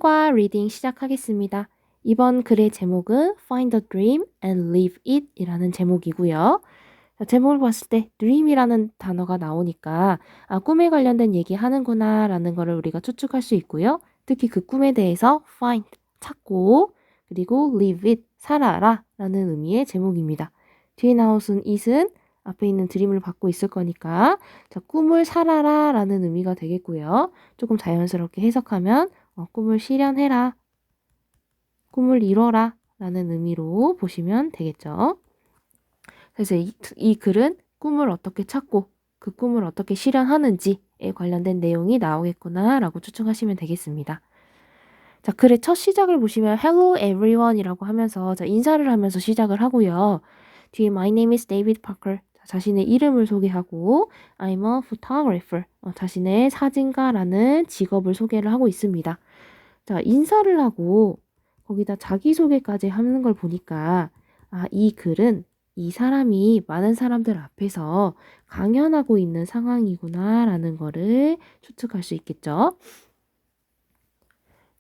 칭찬과 리딩 시작하겠습니다. 이번 글의 제목은 Find a Dream and Live It 이라는 제목이고요. 자, 제목을 봤을 때 dream이라는 단어가 나오니까 꿈에 관련된 얘기 하는구나 라는 거를 우리가 추측할 수 있고요. 특히 그 꿈에 대해서 find, 찾고 그리고 live it, 살아라 라는 의미의 제목입니다. 뒤에 나온 it은 앞에 있는 드림을 받고 있을 거니까 자, 꿈을 살아라 라는 의미가 되겠고요. 조금 자연스럽게 해석하면 꿈을 실현해라, 꿈을 이뤄라 라는 의미로 보시면 되겠죠. 그래서 이 글은 꿈을 어떻게 찾고 그 꿈을 어떻게 실현하는지에 관련된 내용이 나오겠구나 라고 추측하시면 되겠습니다. 자, 글의 첫 시작을 보시면 Hello everyone 이라고 하면서 인사를 하면서 시작을 하고요. 뒤에 My name is David Parker 자신의 이름을 소개하고 I'm a photographer 자신의 사진가라는 직업을 소개를 하고 있습니다. 자, 인사를 하고 거기다 자기소개까지 하는 걸 보니까 이 글은 이 사람이 많은 사람들 앞에서 강연하고 있는 상황이구나 라는 거를 추측할 수 있겠죠.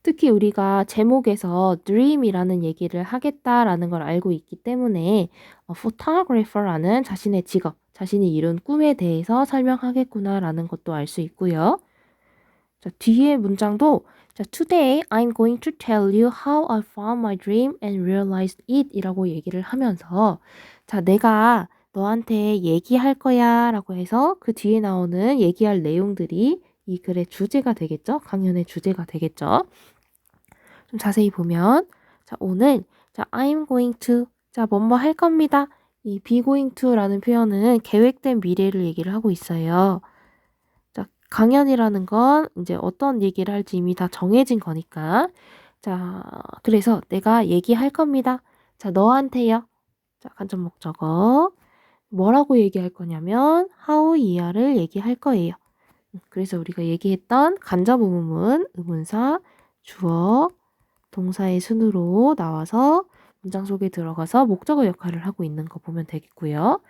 특히 우리가 제목에서 dream이라는 얘기를 하겠다라는 걸 알고 있기 때문에 photographer라는 자신의 직업, 자신이 이룬 꿈에 대해서 설명하겠구나라는 것도 알 수 있고요. 자, 뒤에 문장도 Today I'm going to tell you how I found my dream and realized it 이라고 얘기를 하면서 자, 내가 너한테 얘기할 거야 라고 해서 그 뒤에 나오는 얘기할 내용들이 이 글의 주제가 되겠죠? 강연의 주제가 되겠죠? 좀 자세히 보면 자, 오늘 I'm going to 뭐뭐 할 겁니다. 이 be going to라는 표현은 계획된 미래를 얘기를 하고 있어요. 자, 강연이라는 건 이제 어떤 얘기를 할지 이미 다 정해진 거니까 자, 그래서 내가 얘기할 겁니다. 자, 너한테요. 자, 간접 목적어 뭐라고 얘기할 거냐면 how 이하를 얘기할 거예요. 그래서 우리가 얘기했던 간접 의문문, 의문사, 주어, 동사의 순으로 나와서 문장 속에 들어가서 목적어 역할을 하고 있는 거 보면 되겠고요.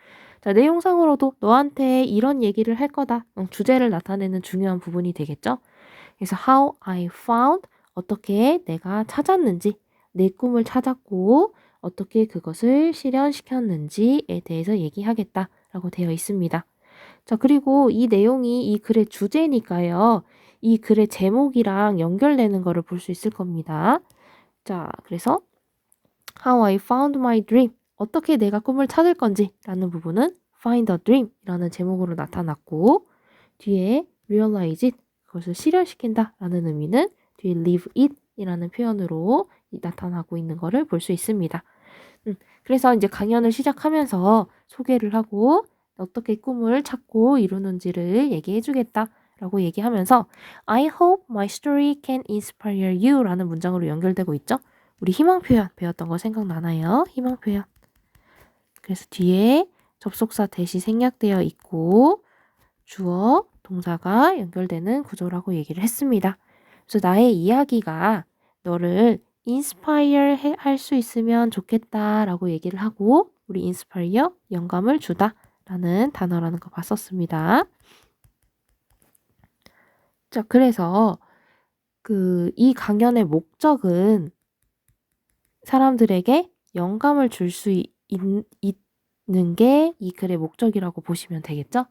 자, 내용상으로도 너한테 이런 얘기를 할 거다. 주제를 나타내는 중요한 부분이 되겠죠. 그래서 how I found, 어떻게 내가 찾았는지, 내 꿈을 찾았고 어떻게 그것을 실현시켰는지에 대해서 얘기하겠다라고 되어 있습니다. 자, 그리고 이 내용이 이 글의 주제니까요. 이 글의 제목이랑 연결되는 거를 볼 수 있을 겁니다. 자, 그래서 How I found my dream. 어떻게 내가 꿈을 찾을 건지 라는 부분은 Find a dream 이라는 제목으로 나타났고 뒤에 Realize it. 그것을 실현시킨다 라는 의미는 뒤에 Live it 이라는 표현으로 나타나고 있는 거를 볼 수 있습니다. 그래서 이제 강연을 시작하면서 소개를 하고 어떻게 꿈을 찾고 이루는지를 얘기해 주겠다 라고 얘기하면서 I hope my story can inspire you 라는 문장으로 연결되고 있죠. 우리 희망 표현 배웠던 거 생각나나요? 희망 표현. 그래서 뒤에 접속사 대시 생략되어 있고 주어, 동사가 연결되는 구조라고 얘기를 했습니다. 그래서 나의 이야기가 너를 인스파이어 할 수 있으면 좋겠다라고 얘기를 하고 우리 인스파이어 영감을 주다 라는 단어라는 거 봤었습니다. 자, 그래서 이 강연의 목적은 사람들에게 영감을 줄 수 있는 게 이 글의 목적이라고 보시면 되겠죠?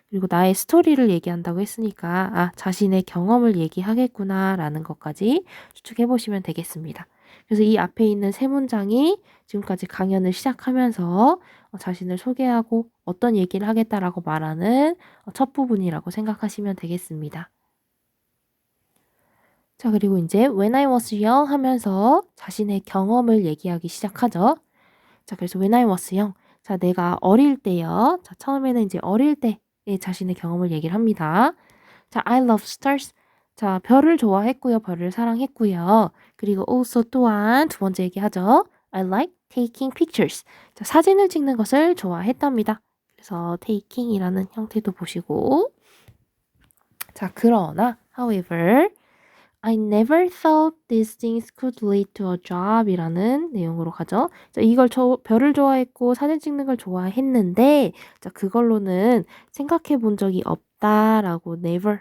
그리고 나의 스토리를 얘기한다고 했으니까 자신의 경험을 얘기하겠구나 라는 것까지 추측해 보시면 되겠습니다. 그래서 이 앞에 있는 세 문장이 지금까지 강연을 시작하면서 자신을 소개하고 어떤 얘기를 하겠다라고 말하는 첫 부분이라고 생각하시면 되겠습니다. 자, 그리고 이제 When I was young 하면서 자신의 경험을 얘기하기 시작하죠. 자, 그래서 When I was young. 자, 내가 어릴 때요. 자, 처음에는 이제 어릴 때의 자신의 경험을 얘기를 합니다. 자, I love stars. 자, 별을 좋아했고요. 별을 사랑했고요. 그리고 also 또한 두 번째 얘기하죠. I like taking pictures. 자, 사진을 찍는 것을 좋아했답니다. 그래서 taking이라는 형태도 보시고 자, 그러나 however I never thought these things could lead to a job 이라는 내용으로 가죠. 자, 별을 좋아했고 사진 찍는 걸 좋아했는데 자, 그걸로는 생각해 본 적이 없다라고 never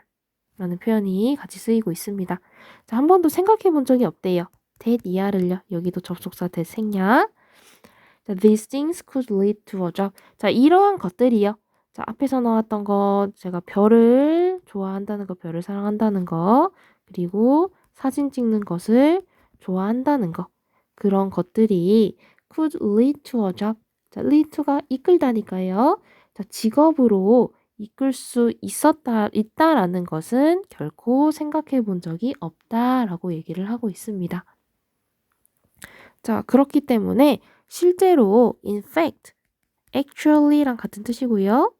라는 표현이 같이 쓰이고 있습니다. 자, 한 번도 생각해 본 적이 없대요. that 이하를요. 여기도 접속사 that 생략. 자, these things could lead to a job. 자, 이러한 것들이요. 자, 앞에서 나왔던 거 제가 별을 좋아한다는 거, 별을 사랑한다는 거, 그리고 사진 찍는 것을 좋아한다는 거. 그런 것들이 could lead to a job. 자, lead to가 이끌다니까요. 자, 직업으로 이끌 수 있다라는 것은 결코 생각해 본 적이 없다라고 얘기를 하고 있습니다. 자, 그렇기 때문에 실제로 in fact, actually랑 같은 뜻이고요.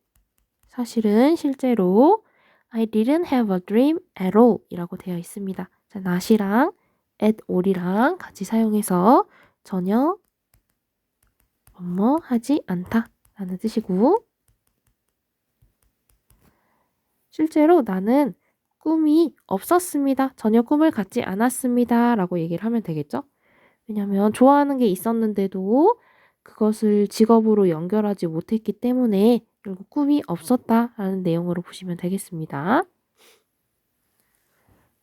사실은 실제로 I didn't have a dream at all 이라고 되어 있습니다. 자, not이랑 at all이랑 같이 사용해서 전혀 뭐뭐 하지 않다 라는 뜻이고, 실제로 나는 꿈이 없었습니다. 전혀 꿈을 갖지 않았습니다 라고 얘기를 하면 되겠죠. 왜냐하면 좋아하는 게 있었는데도 그것을 직업으로 연결하지 못했기 때문에 결국 꿈이 없었다라는 내용으로 보시면 되겠습니다.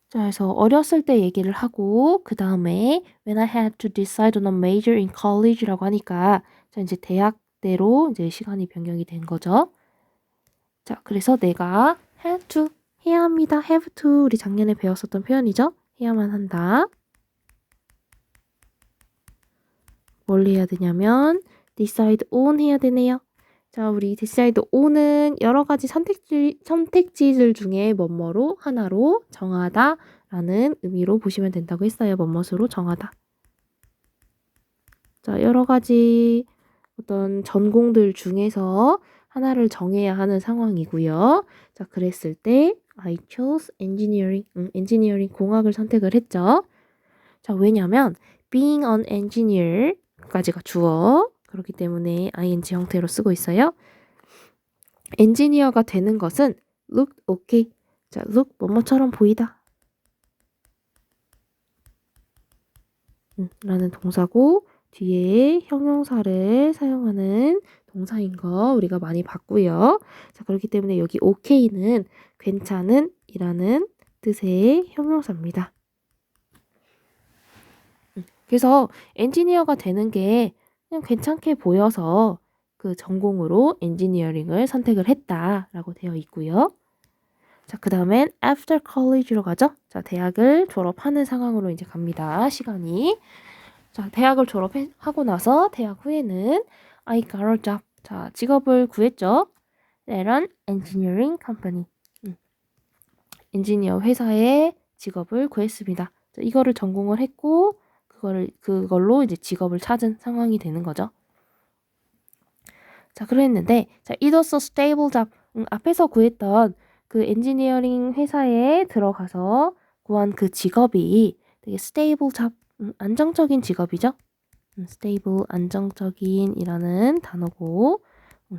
자, 그래서 어렸을 때 얘기를 하고 그 다음에 when I had to decide on a major in college라고 하니까 자, 이제 대학대로 이제 시간이 변경이 된 거죠. 자, 그래서 내가 had to 해야 합니다. have to 우리 작년에 배웠었던 표현이죠. 해야만 한다. 뭘 해야 되냐면 decide on 해야 되네요. 자, 우리 decide on은 여러 가지 선택지들 중에 뭐뭐로 하나로 정하다 라는 의미로 보시면 된다고 했어요. 뭐뭐로 정하다. 자, 여러 가지 어떤 전공들 중에서 하나를 정해야 하는 상황이고요. 자, 그랬을 때 I chose engineering, 엔지니어링 공학을 선택을 했죠. 자, 왜냐면 being an engineer 까지가 주어, 그렇기 때문에 ing 형태로 쓰고 있어요. 엔지니어가 되는 것은 look okay. 자, look 뭐뭐처럼 보이다. 라는 동사고 뒤에 형용사를 사용하는 동사인 거 우리가 많이 봤고요. 자, 그렇기 때문에 여기 okay는 괜찮은 이라는 뜻의 형용사입니다. 그래서 엔지니어가 되는 게 그냥 괜찮게 보여서 그 전공으로 엔지니어링을 선택을 했다라고 되어 있고요. 자, 그 다음엔 after college로 가죠. 자, 대학을 졸업하는 상황으로 이제 갑니다. 시간이. 자, 대학을 졸업하고 나서 대학 후에는 I got a job. 자, 직업을 구했죠. at an engineering company. 엔지니어 회사에 직업을 구했습니다. 자, 이거를 전공을 했고 그걸로 이제 직업을 찾은 상황이 되는 거죠. 자, 그랬는데 자, it was a stable job. 앞에서 구했던 그 엔지니어링 회사에 들어가서 구한 그 직업이 되게 stable job, 안정적인 직업이죠. stable, 안정적인이라는 단어고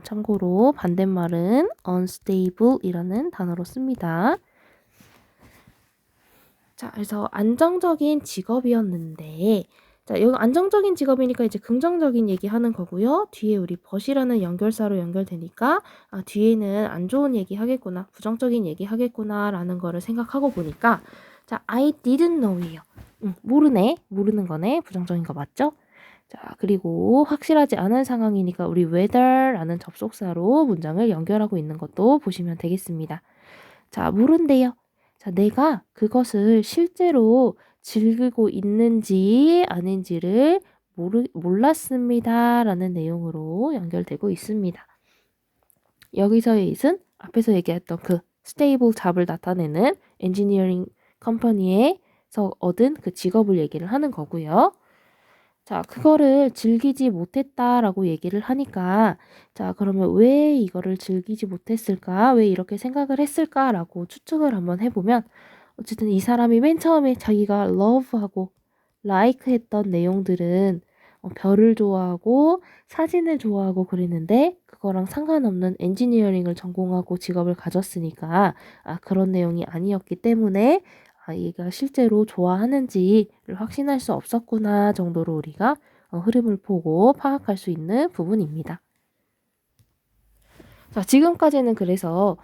참고로 반대말은 unstable이라는 단어로 씁니다. 자, 그래서 안정적인 직업이었는데 자, 여기 안정적인 직업이니까 이제 긍정적인 얘기하는 거고요. 뒤에 우리 but이라는 연결사로 연결되니까 아, 뒤에는 안 좋은 얘기 하겠구나, 부정적인 얘기 하겠구나 라는 거를 생각하고 보니까 자, I didn't know이에요. 모르는 거네. 부정적인 거 맞죠? 자, 그리고 확실하지 않은 상황이니까 우리 whether라는 접속사로 문장을 연결하고 있는 것도 보시면 되겠습니다. 자, 모른대요. 자, 내가 그것을 실제로 즐기고 있는지 아닌지를 몰랐습니다. 라는 내용으로 연결되고 있습니다. 여기서의 it은 앞에서 얘기했던 그 stable 잡을 나타내는 엔지니어링 컴퍼니에서 얻은 그 직업을 얘기를 하는 거고요. 자, 그거를 즐기지 못했다라고 얘기를 하니까 자, 그러면 왜 이거를 즐기지 못했을까? 왜 이렇게 생각을 했을까라고 추측을 한번 해보면 어쨌든 이 사람이 맨 처음에 자기가 love하고 like 했던 내용들은 별을 좋아하고 사진을 좋아하고 그랬는데 그거랑 상관없는 엔지니어링을 전공하고 직업을 가졌으니까 그런 내용이 아니었기 때문에 얘가 실제로 좋아하는지를 확신할 수 없었구나 정도로 우리가 흐름을 보고 파악할 수 있는 부분입니다. 자, 지금까지는 그래서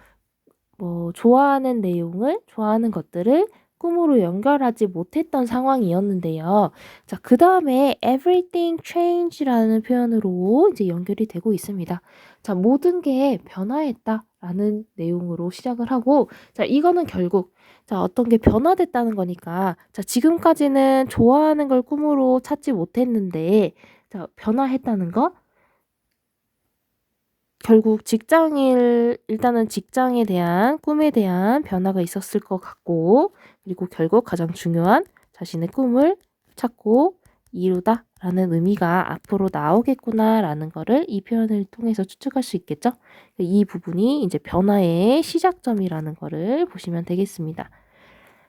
좋아하는 내용을, 좋아하는 것들을 꿈으로 연결하지 못했던 상황이었는데요. 자, 그 다음에 everything change라는 표현으로 이제 연결이 되고 있습니다. 자, 모든 게 변화했다라는 내용으로 시작을 하고, 자, 이거는 결국, 자, 어떤 게 변화됐다는 거니까, 자, 지금까지는 좋아하는 걸 꿈으로 찾지 못했는데, 자, 변화했다는 거? 결국 일단은 직장에 대한 꿈에 대한 변화가 있었을 것 같고, 그리고 결국 가장 중요한 자신의 꿈을 찾고 이루다라는 의미가 앞으로 나오겠구나라는 거를 이 표현을 통해서 추측할 수 있겠죠? 이 부분이 이제 변화의 시작점이라는 거를 보시면 되겠습니다.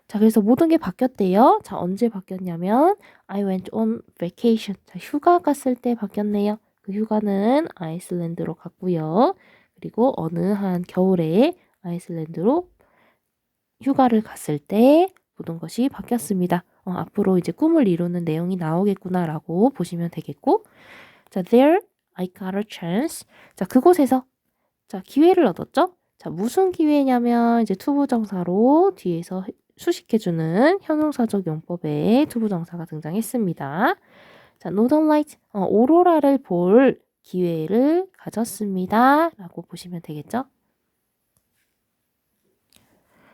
자, 그래서 모든 게 바뀌었대요. 자, 언제 바뀌었냐면 I went on vacation. 자, 휴가 갔을 때 바뀌었네요. 그 휴가는 아이슬란드로 갔고요. 그리고 어느 한 겨울에 아이슬란드로 휴가를 갔을 때 모든 것이 바뀌었습니다. 앞으로 이제 꿈을 이루는 내용이 나오겠구나라고 보시면 되겠고, 자, there I got a chance. 자, 그곳에서 자, 기회를 얻었죠? 자, 무슨 기회냐면 이제 투부정사로 뒤에서 수식해주는 형용사적 용법의 투부정사가 등장했습니다. 자, Northern Light, 오로라를 볼 기회를 가졌습니다. 라고 보시면 되겠죠?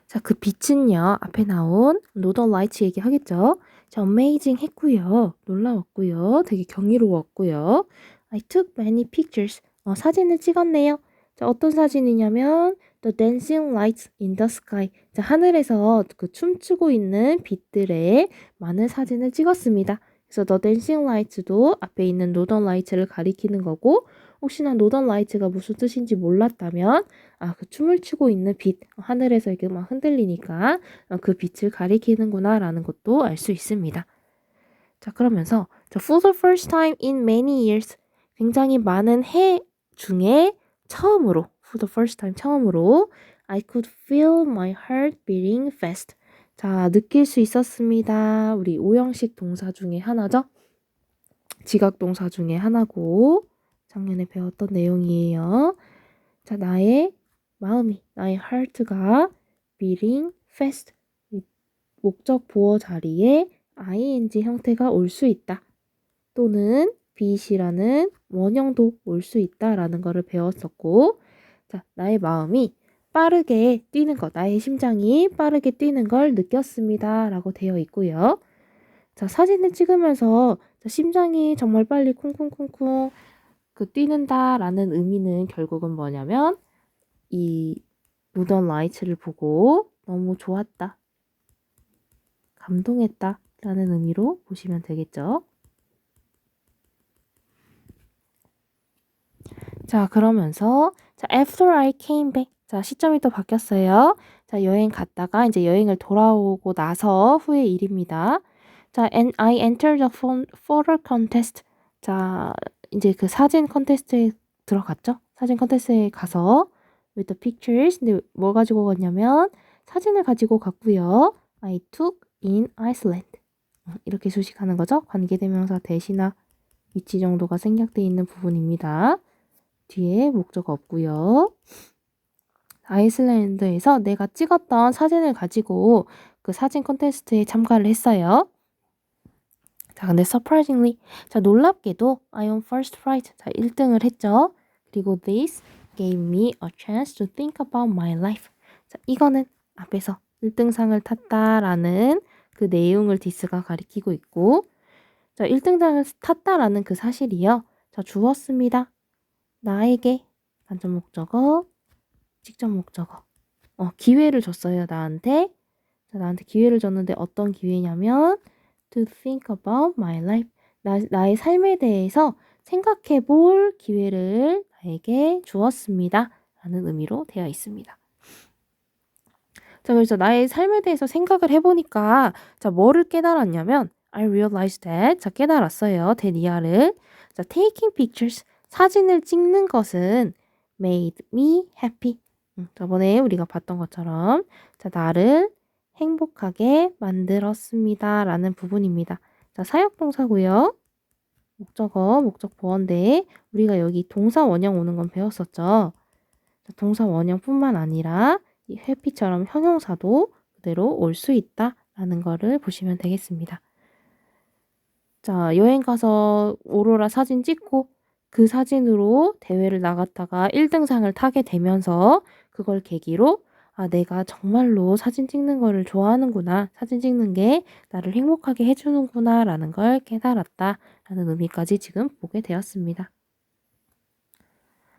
자, 그 빛은요, 앞에 나온 Northern Light 얘기하겠죠? 자, amazing 했고요. 놀라웠고요. 되게 경이로웠고요. I took many pictures. 사진을 찍었네요. 자, 어떤 사진이냐면 The dancing lights in the sky. 자, 하늘에서 그 춤추고 있는 빛들의 많은 사진을 찍었습니다. 그래서 The dancing lights도 앞에 있는 Northern Lights를 가리키는 거고, 혹시나 Northern Lights가 무슨 뜻인지 몰랐다면 그 춤을 추고 있는 빛, 하늘에서 이렇게 막 흔들리니까 그 빛을 가리키는구나 라는 것도 알 수 있습니다. 자, 그러면서 for the first time in many years, 굉장히 많은 해 중에 처음으로, for the first time 처음으로 I could feel my heart beating fast. 자, 느낄 수 있었습니다. 우리 오형식 동사 중에 하나죠. 지각 동사 중에 하나고 작년에 배웠던 내용이에요. 자, 나의 마음이, 나의 heart가 beating fast. 목적 보어 자리에 ing 형태가 올 수 있다. 또는 beat이라는 원형도 올 수 있다라는 것을 배웠었고, 자, 나의 마음이 빠르게 뛰는 것, 나의 심장이 빠르게 뛰는 걸 느꼈습니다. 라고 되어 있고요. 자, 사진을 찍으면서 심장이 정말 빨리 쿵쿵쿵쿵 뛰는다라는 의미는 결국은 뭐냐면 이 노던 라이츠를 보고 너무 좋았다, 감동했다 라는 의미로 보시면 되겠죠. 자, 그러면서 자, after I came back. 자, 시점이 또 바뀌었어요. 자, 여행 갔다가 이제 여행을 돌아오고 나서 후의 일입니다. 자, and I entered the photo contest. 자, 이제 그 사진 컨테스트에 들어갔죠. 사진 컨테스트에 가서 with the pictures. 근데 뭐 가지고 갔냐면 사진을 가지고 갔고요. I took in Iceland. 이렇게 수식하는 거죠. 관계대명사 대시나 위치 정도가 생략되어 있는 부분입니다. 뒤에 목적 없고요. 아이슬란드에서 내가 찍었던 사진을 가지고 그 사진 콘테스트에 참가를 했어요. 자, 근데 surprisingly, 자, 놀랍게도 I won first prize. 자, 1등을 했죠. 그리고 this gave me a chance to think about my life. 자, 이거는 앞에서 1등상을 탔다라는 그 내용을 디스가 가리키고 있고, 자, 1등상을 탔다라는 그 사실이요. 자, 주었습니다. 나에게 간접 목적어, 직접 목적어. 기회를 줬어요, 나한테. 자, 나한테 기회를 줬는데 어떤 기회냐면 to think about my life. 나의 삶에 대해서 생각해 볼 기회를 나에게 주었습니다. 라는 의미로 되어 있습니다. 자, 그래서 나의 삶에 대해서 생각을 해보니까 자, 뭐를 깨달았냐면 I realized that. 자, 깨달았어요. 대니아를. 자, taking pictures. 사진을 찍는 것은 made me happy. 저번에 우리가 봤던 것처럼 자, 나를 행복하게 만들었습니다. 라는 부분입니다. 자, 사역동사고요. 목적어, 목적 보어인데 우리가 여기 동사 원형 오는 건 배웠었죠. 자, 동사 원형뿐만 아니라 이 happy처럼 형용사도 그대로 올 수 있다라는 거를 보시면 되겠습니다. 자, 여행 가서 오로라 사진 찍고 그 사진으로 대회를 나갔다가 1등상을 타게 되면서 그걸 계기로 내가 정말로 사진 찍는 거를 좋아하는구나. 사진 찍는 게 나를 행복하게 해주는구나 라는 걸 깨달았다 라는 의미까지 지금 보게 되었습니다.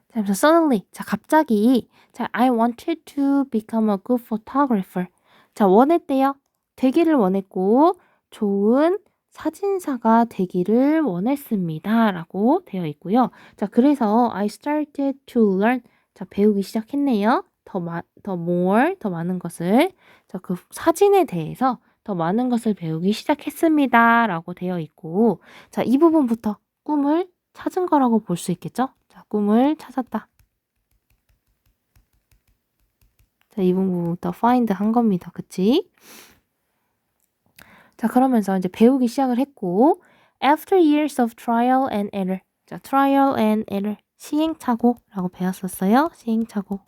자, 그래서 suddenly, 자, 갑자기, 자, I wanted to become a good photographer. 자, 원했대요. 되기를 원했고, 좋은 사진사가 되기를 원했습니다. 라고 되어 있고요. 자, 그래서 I started to learn. 자, 배우기 시작했네요. 더 많은 것을. 자, 그 사진에 대해서 더 많은 것을 배우기 시작했습니다. 라고 되어 있고, 자, 이 부분부터 꿈을 찾은 거라고 볼 수 있겠죠? 자, 꿈을 찾았다. 자, 이 부분부터 find 한 겁니다. 그치? 자, 그러면서 이제 배우기 시작을 했고, after years of trial and error. 자, trial and error. 시행착오라고 배웠었어요. 시행착오.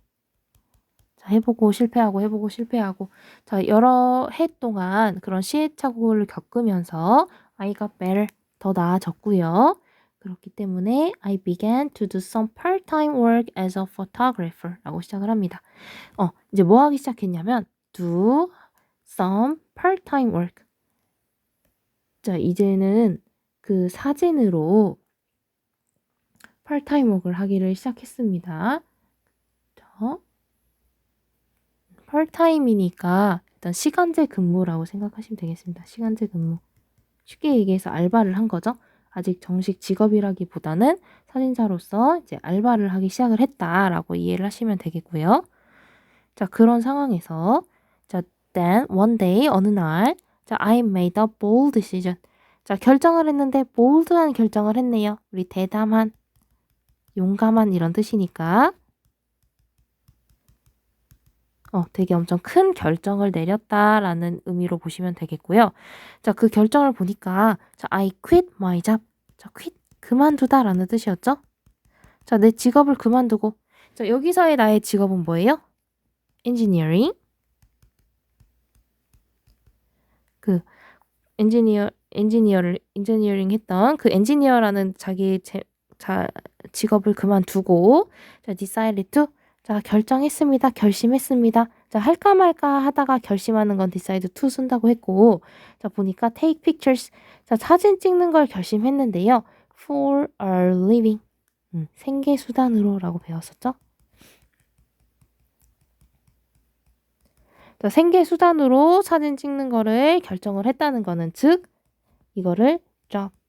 자, 해보고 실패하고. 자, 여러 해 동안 그런 시행착오를 겪으면서 I got better. 더 나아졌고요. 그렇기 때문에 I began to do some part-time work as a photographer 라고 시작을 합니다. 이제 뭐 하기 시작했냐면 do some part-time work. 자, 이제는 그 사진으로 part-time work을 하기를 시작했습니다. 자, part-time이니까 일단 시간제 근무라고 생각하시면 되겠습니다. 시간제 근무. 쉽게 얘기해서 알바를 한 거죠. 아직 정식 직업이라기보다는 사진사로서 이제 알바를 하기 시작을 했다라고 이해를 하시면 되겠고요. 자, 그런 상황에서 자, then one day 어느 날 자, I made a bold decision. 자, 결정을 했는데 bold한 결정을 했네요. 우리 대담한, 용감한 이런 뜻이니까 되게 엄청 큰 결정을 내렸다라는 의미로 보시면 되겠고요. 자, 그 결정을 보니까 자, I quit my job. 자, quit 그만두다라는 뜻이었죠. 자, 내 직업을 그만두고 자, 여기서의 나의 직업은 뭐예요? engineering. 그 엔지니어링 했던 그 엔지니어라는 자기 직업을 그만두고 자, decided to 자, 결심했습니다. 자, 할까 말까 하다가 결심하는 건 decide to 쓴다고 했고, 자, 보니까 take pictures. 자, 사진 찍는 걸 결심했는데요. for a living. 생계 수단으로라고 배웠었죠? 자, 생계 수단으로 사진 찍는 거를 결정을 했다는 거는 즉, 이거를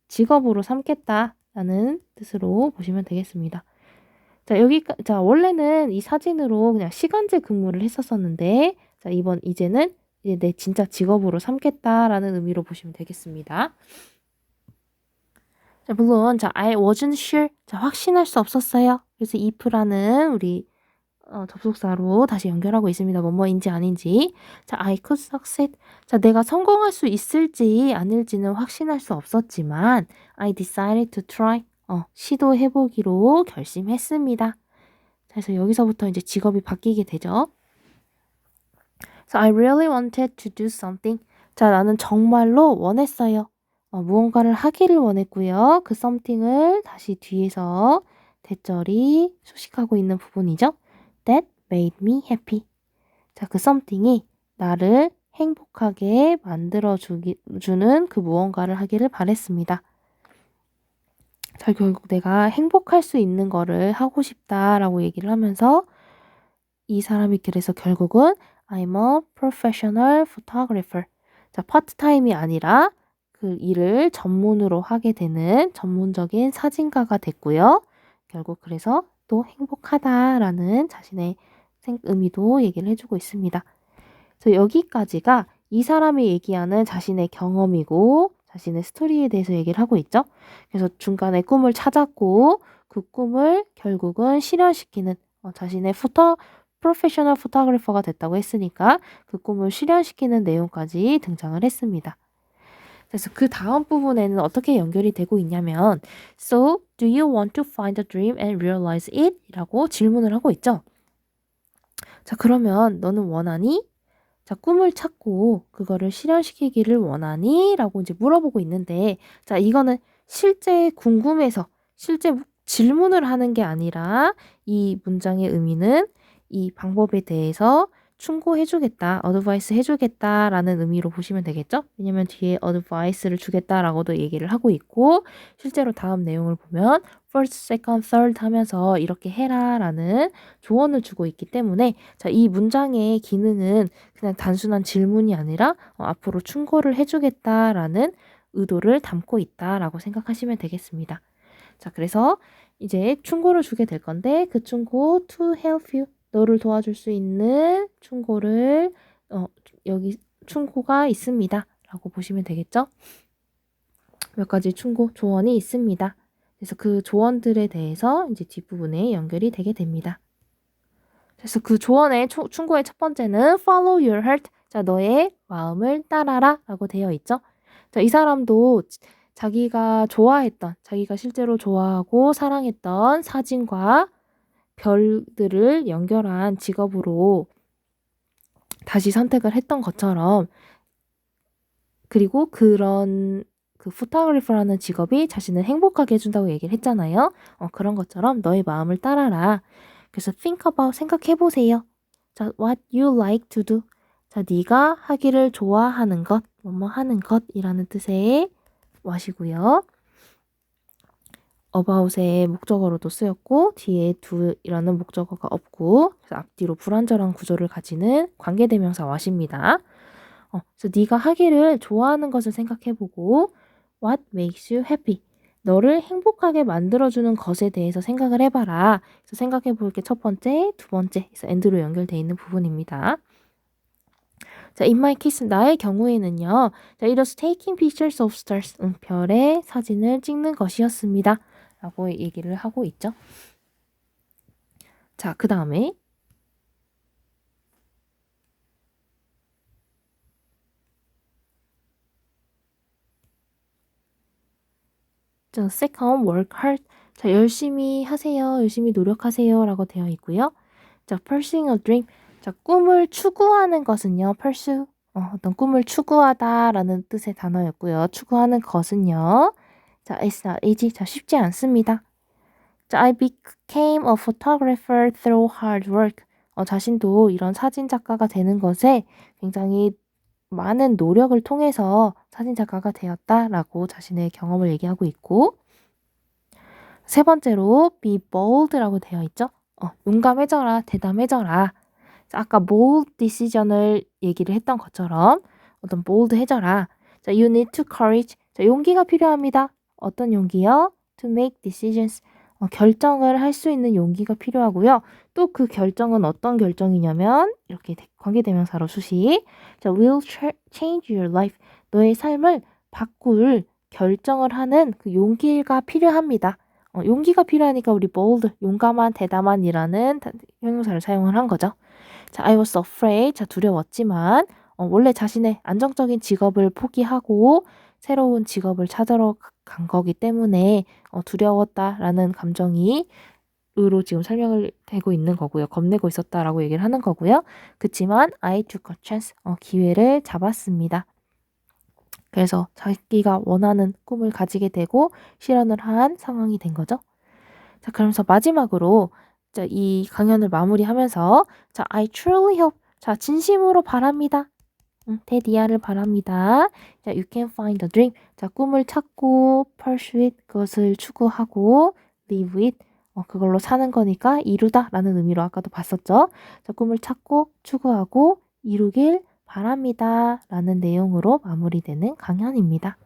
직업으로 삼겠다라는 뜻으로 보시면 되겠습니다. 자, 원래는 이 사진으로 그냥 시간제 근무를 했었었는데, 자, 이제는 이제 내 진짜 직업으로 삼겠다라는 의미로 보시면 되겠습니다. 자, 물론, 자, I wasn't sure. 자, 확신할 수 없었어요. 그래서 if라는 우리 접속사로 다시 연결하고 있습니다. 뭐뭐인지 아닌지. 자, I could succeed. 자, 내가 성공할 수 있을지 아닐지는 확신할 수 없었지만, I decided to try. 시도해보기로 결심했습니다. 그래서 여기서부터 이제 직업이 바뀌게 되죠. So I really wanted to do something. 자, 나는 정말로 원했어요. 무언가를 하기를 원했고요. 그 something을 다시 뒤에서 대절이 수식하고 있는 부분이죠. That made me happy. 자, 그 something이 나를 행복하게 만들어주는 그 무언가를 하기를 바랬습니다. 자, 결국 내가 행복할 수 있는 거를 하고 싶다라고 얘기를 하면서 이 사람이 그래서 결국은 I'm a professional photographer. 자, 파트타임이 아니라 그 일을 전문으로 하게 되는 전문적인 사진가가 됐고요. 결국 그래서 또 행복하다라는 자신의 의미도 얘기를 해주고 있습니다. 그래서 여기까지가 이 사람이 얘기하는 자신의 경험이고 자신의 스토리에 대해서 얘기를 하고 있죠. 그래서 중간에 꿈을 찾았고 그 꿈을 결국은 실현시키는 자신의 프로페셔널 포토그래퍼가 됐다고 했으니까 그 꿈을 실현시키는 내용까지 등장을 했습니다. 그래서 그 다음 부분에는 어떻게 연결이 되고 있냐면 So, do you want to find a dream and realize it? 라고 질문을 하고 있죠. 자, 그러면 너는 원하니? 자, 꿈을 찾고 그거를 실현시키기를 원하니? 라고 이제 물어보고 있는데, 자, 이거는 실제 궁금해서, 실제 질문을 하는 게 아니라 이 문장의 의미는 이 방법에 대해서 충고해주겠다, 어드바이스 해주겠다라는 의미로 보시면 되겠죠? 왜냐면 뒤에 어드바이스를 주겠다라고도 얘기를 하고 있고, 실제로 다음 내용을 보면 first, second, third 하면서 이렇게 해라라는 조언을 주고 있기 때문에, 자, 이 문장의 기능은 그냥 단순한 질문이 아니라 앞으로 충고를 해주겠다라는 의도를 담고 있다라고 생각하시면 되겠습니다. 자, 그래서 이제 충고를 주게 될 건데, 그 충고 to help you, 너를 도와줄 수 있는 충고를 여기 충고가 있습니다 라고 보시면 되겠죠? 몇 가지 충고 조언이 있습니다. 그래서 그 조언들에 대해서 이제 뒷부분에 연결이 되게 됩니다. 그래서 그 조언의 충고의 첫 번째는 follow your heart. 자, 너의 마음을 따라라 라고 되어 있죠. 자, 이 사람도 자기가 좋아했던, 자기가 실제로 좋아하고 사랑했던 사진과 별들을 연결한 직업으로 다시 선택을 했던 것처럼, 그리고 그런 그 포토그래퍼라는 직업이 자신을 행복하게 해준다고 얘기를 했잖아요. 그런 것처럼 너의 마음을 따라라. 그래서 think about, 생각해보세요. 자, what you like to do. 자, 네가 하기를 좋아하는 것, 뭐뭐 하는 것이라는 뜻의 what이고요. about의 목적어로도 쓰였고, 뒤에 do이라는 목적어가 없고, 그래서 앞뒤로 불완전한 구조를 가지는 관계대명사 what입니다. 그래서 네가 하기를 좋아하는 것을 생각해보고, what makes you happy? 너를 행복하게 만들어주는 것에 대해서 생각을 해봐라. 그래서 생각해볼 게 첫 번째, 두 번째, 그래서 and로 연결되어 있는 부분입니다. 자, in my case, 나의 경우에는요. 자, it was taking pictures of stars. 별의 사진을 찍는 것이었습니다. 라고 얘기를 하고 있죠. 자, 그 다음에 자, second, work hard. 자, 열심히 하세요. 열심히 노력하세요. 라고 되어 있고요. 자, pursuing a dream. 자, 꿈을 추구하는 것은요. pursue. 어떤 꿈을 추구하다 라는 뜻의 단어였고요. 추구하는 것은요. 자, it's not easy. 자, 쉽지 않습니다. 자, I became a photographer through hard work. 자신도 이런 사진 작가가 되는 것에 굉장히 많은 노력을 통해서 사진작가가 되었다라고 자신의 경험을 얘기하고 있고, 세 번째로 be bold라고 되어 있죠. 용감해져라, 대담해져라. 자, 아까 bold decision을 얘기를 했던 것처럼 어떤 bold해져라. 자, you need to courage. 자, 용기가 필요합니다. 어떤 용기요? to make decisions. 결정을 할 수 있는 용기가 필요하고요. 또 그 결정은 어떤 결정이냐면 이렇게 관계대명사로 수식. 자, will change your life. 너의 삶을 바꿀 결정을 하는 그 용기가 필요합니다. 용기가 필요하니까 우리 bold, 용감한, 대담한이라는 형용사를 사용을 한 거죠. 자, I was afraid. 자, 두려웠지만 원래 자신의 안정적인 직업을 포기하고 새로운 직업을 찾으러 간 거기 때문에 두려웠다라는 감정이 으로 지금 설명을 되고 있는 거고요. 겁내고 있었다라고 얘기를 하는 거고요. 그치만 I took a chance. 기회를 잡았습니다. 그래서 자기가 원하는 꿈을 가지게 되고 실현을 한 상황이 된 거죠. 자, 그러면서 마지막으로 자, 이 강연을 마무리하면서 자, I truly hope. 자, 진심으로 바랍니다. 대디아를 바랍니다. 자, you can find a dream. 자, 꿈을 찾고 pursue it. 그것을 추구하고 live it. 그걸로 사는 거니까 이루다 라는 의미로 아까도 봤었죠. 자, 꿈을 찾고 추구하고 이루길 바랍니다 라는 내용으로 마무리되는 강연입니다.